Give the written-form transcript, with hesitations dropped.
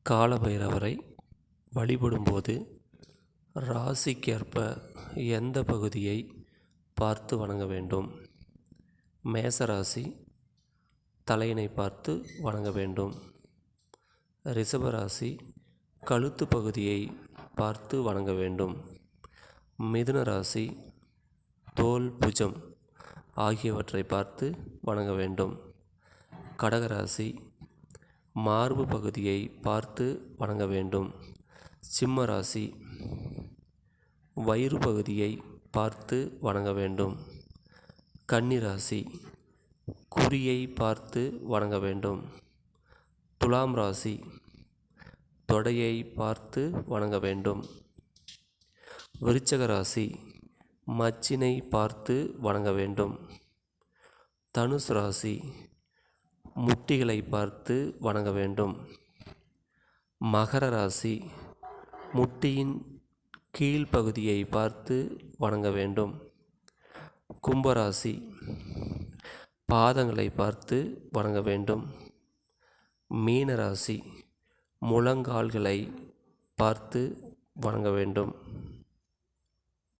காலபைரவரை வழிபடும்போது ராசிக்கேற்ப எந்த பகுதியை பார்த்து வணங்க வேண்டும்? மேசராசி தலையினை பார்த்து வணங்க வேண்டும். ரிஷபராசி கழுத்து பகுதியை பார்த்து வணங்க வேண்டும். மிதுன ராசி தோல், புஜம் ஆகியவற்றை பார்த்து வணங்க வேண்டும். கடகராசி மார்பு பகுதியை பார்த்து வணங்க வேண்டும். சிம்ம ராசி வயிறு பகுதியை பார்த்து வணங்க வேண்டும். கன்னிராசி குறியை பார்த்து வணங்க வேண்டும். துலாம் ராசி தொடையை பார்த்து வணங்க வேண்டும். விருச்சிக ராசி மச்சினை பார்த்து வணங்க வேண்டும். தனுசு ராசி முட்டிகளை பார்த்து வணங்க வேண்டும். மகர ராசி முட்டியின் கீழ்ப்பகுதியை பார்த்து வணங்க வேண்டும். கும்பராசி பாதங்களை பார்த்து வணங்க வேண்டும். மீனராசி முழங்கால்களை பார்த்து வணங்க வேண்டும்.